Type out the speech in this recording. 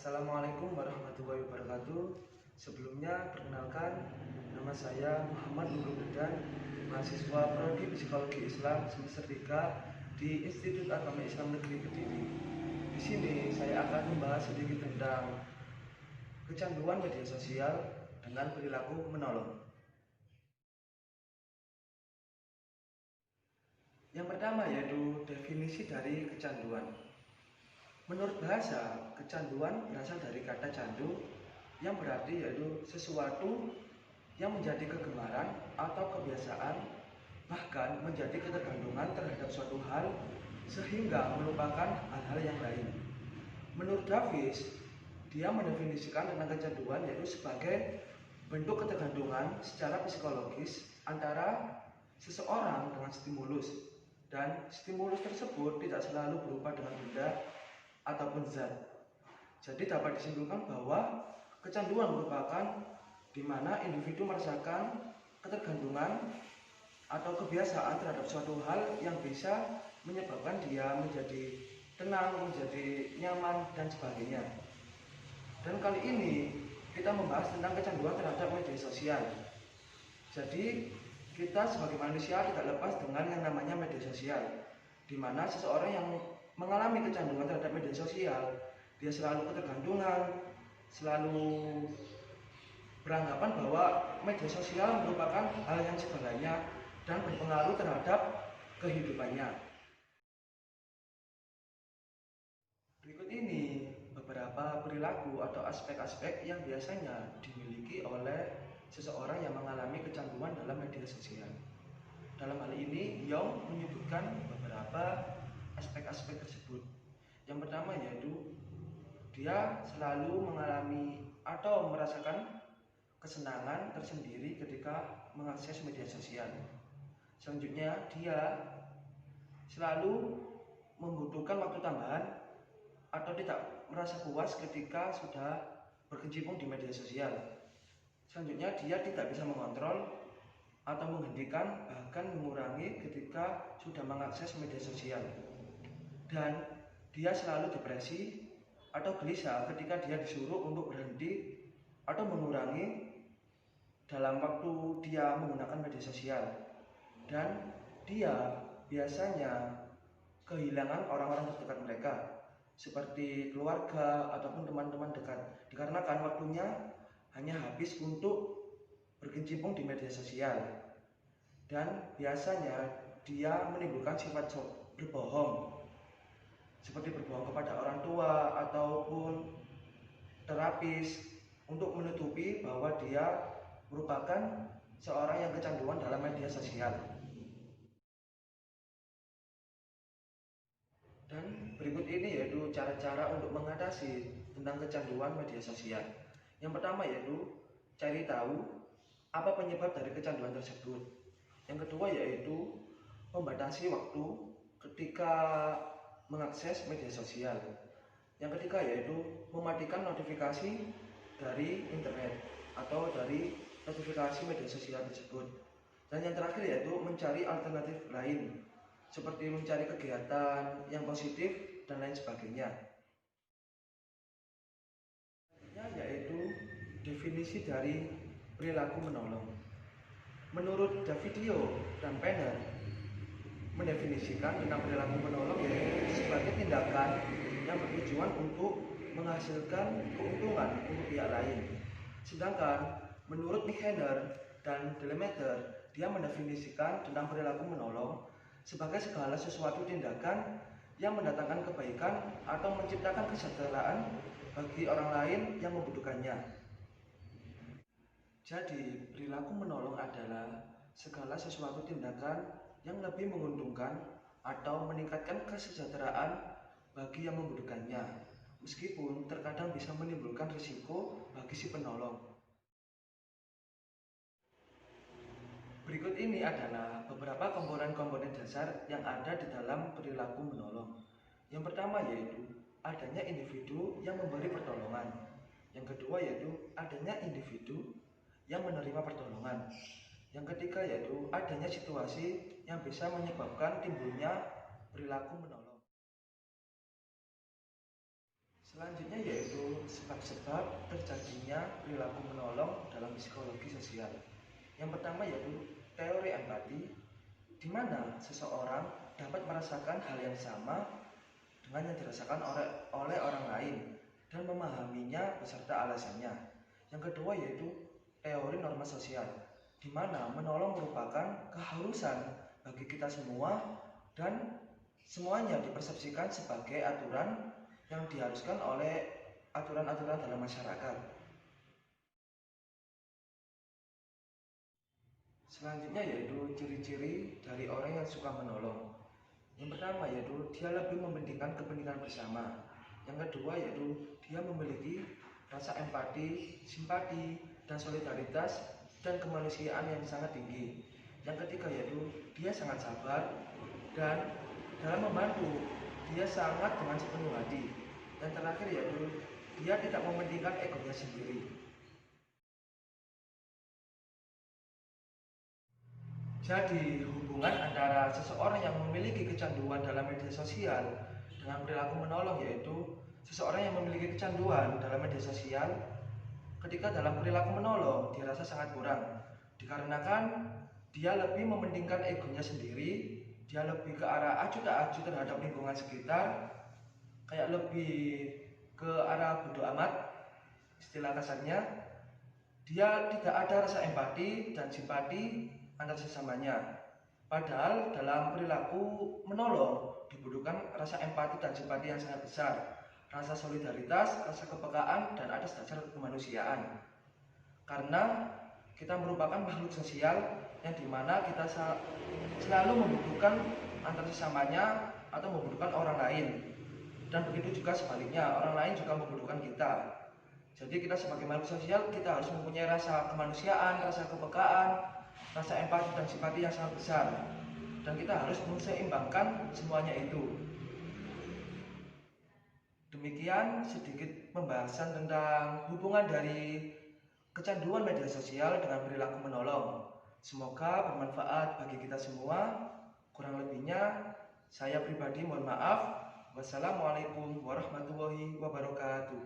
Assalamualaikum warahmatullahi wabarakatuh. Sebelumnya perkenalkan, nama saya Muhammad Nurul Dedan, mahasiswa Prodi Psikologi Islam semester 3 di Institut Agama Islam Negeri Kediri. Di sini saya akan membahas sedikit tentang kecanduan media sosial dengan perilaku menolong. Yang pertama yaitu definisi dari kecanduan. Menurut bahasa, kecanduan berasal dari kata candu yang berarti yaitu sesuatu yang menjadi kegemaran atau kebiasaan, bahkan menjadi ketergantungan terhadap suatu hal sehingga melupakan hal-hal yang lain. Menurut Davis, dia mendefinisikan tentang kecanduan yaitu sebagai bentuk ketergantungan secara psikologis antara seseorang dengan stimulus, dan stimulus tersebut tidak selalu berupa dengan benda ataupun zat. Jadi dapat disimpulkan bahwa kecanduan merupakan di mana individu merasakan ketergantungan atau kebiasaan terhadap suatu hal yang bisa menyebabkan dia menjadi tenang, menjadi nyaman, dan sebagainya. Dan kali ini kita membahas tentang kecanduan terhadap media sosial. Jadi kita sebagai manusia tidak lepas dengan yang namanya media sosial, di mana seseorang yang mengalami kecanduan terhadap media sosial, dia selalu ketergantungan, selalu beranggapan bahwa media sosial merupakan hal yang segalanya dan berpengaruh terhadap kehidupannya. Berikut ini beberapa perilaku atau aspek-aspek yang biasanya dimiliki oleh seseorang yang mengalami kecanduan dalam media sosial. Dalam hal ini, Young menyebutkan beberapa aspek-aspek tersebut. Yang pertama yaitu dia selalu mengalami atau merasakan kesenangan tersendiri ketika mengakses media sosial. Selanjutnya, dia selalu membutuhkan waktu tambahan atau tidak merasa puas ketika sudah berkecimpung di media sosial. Selanjutnya, dia tidak bisa mengontrol atau menghentikan, bahkan mengurangi ketika sudah mengakses media sosial. Dan dia selalu depresi atau gelisah ketika dia disuruh untuk berhenti atau mengurangi dalam waktu dia menggunakan media sosial. Dan dia biasanya kehilangan orang-orang terdekat mereka seperti keluarga ataupun teman-teman dekat, dikarenakan waktunya hanya habis untuk berkecimpung di media sosial. Dan biasanya dia menimbulkan sifat berbohong, seperti berbohong kepada orang tua ataupun terapis untuk menutupi bahwa dia merupakan seorang yang kecanduan dalam media sosial. Dan berikut ini yaitu cara-cara untuk mengatasi tentang kecanduan media sosial. Yang pertama yaitu cari tahu apa penyebab dari kecanduan tersebut. Yang kedua yaitu membatasi waktu ketika mengakses media sosial. Yang ketiga yaitu mematikan notifikasi dari internet atau dari notifikasi media sosial tersebut. Dan yang terakhir yaitu mencari alternatif lain, seperti mencari kegiatan yang positif dan lain sebagainya. Yaitu definisi dari perilaku menolong. Menurut Davidio dan Penner, mendefinisikan tentang perilaku menolong yaitu sebagai tindakan yang bertujuan untuk menghasilkan keuntungan untuk pihak lain. Sedangkan menurut Michener dan Delemeter, dia mendefinisikan tentang perilaku menolong sebagai segala sesuatu tindakan yang mendatangkan kebaikan atau menciptakan kesejahteraan bagi orang lain yang membutuhkannya. Jadi, perilaku menolong adalah segala sesuatu tindakan yang lebih menguntungkan atau meningkatkan kesejahteraan bagi yang membutuhkannya, meskipun terkadang bisa menimbulkan risiko bagi si penolong. Berikut ini adalah beberapa komponen-komponen dasar yang ada di dalam perilaku menolong. Yang pertama yaitu adanya individu yang memberi pertolongan. Yang kedua yaitu adanya individu yang menerima pertolongan. Yang ketiga yaitu adanya situasi yang bisa menyebabkan timbulnya perilaku menolong. Selanjutnya yaitu sebab-sebab terjadinya perilaku menolong dalam psikologi sosial. Yang pertama yaitu teori empati, di mana seseorang dapat merasakan hal yang sama dengan yang dirasakan oleh orang lain dan memahaminya beserta alasannya. Yang kedua yaitu teori norma sosial, di mana menolong merupakan keharusan bagi kita semua dan semuanya dipersepsikan sebagai aturan yang diharuskan oleh aturan-aturan dalam masyarakat. Selanjutnya yaitu ciri-ciri dari orang yang suka menolong. Yang pertama yaitu dia lebih mementingkan kepentingan bersama. Yang kedua yaitu dia memiliki rasa empati, simpati, dan solidaritas dan kemanusiaan yang sangat tinggi. Yang ketiga yaitu dia sangat sabar dan dalam membantu dia sangat dengan sepenuh hati. Dan terakhir yaitu dia tidak mementingkan egonya sendiri. Jadi, hubungan antara seseorang yang memiliki kecanduan dalam media sosial dengan perilaku menolong yaitu seseorang yang memiliki kecanduan dalam media sosial ketika dalam perilaku menolong dia rasa sangat kurang dikarenakan dia lebih mementingkan egonya sendiri, dia lebih ke arah acuh tak acuh terhadap lingkungan sekitar, kayak lebih ke arah bodo amat istilah kasarnya. Dia tidak ada rasa empati dan simpati antar sesamanya. Padahal dalam perilaku menolong dibutuhkan rasa empati dan simpati yang sangat besar, rasa solidaritas, rasa kepekaan, dan ada dasar kemanusiaan. Karena kita merupakan makhluk sosial yang dimana kita selalu membutuhkan antar sesamanya atau membutuhkan orang lain. Dan begitu juga sebaliknya, orang lain juga membutuhkan kita. Jadi kita sebagai makhluk sosial, kita harus mempunyai rasa kemanusiaan, rasa kepekaan, rasa empati dan simpati yang sangat besar. Dan kita harus menseimbangkan semuanya itu. Demikian sedikit pembahasan tentang hubungan dari kecanduan media sosial dengan perilaku menolong. Semoga bermanfaat bagi kita semua. Kurang lebihnya, saya pribadi mohon maaf. Wassalamualaikum warahmatullahi wabarakatuh.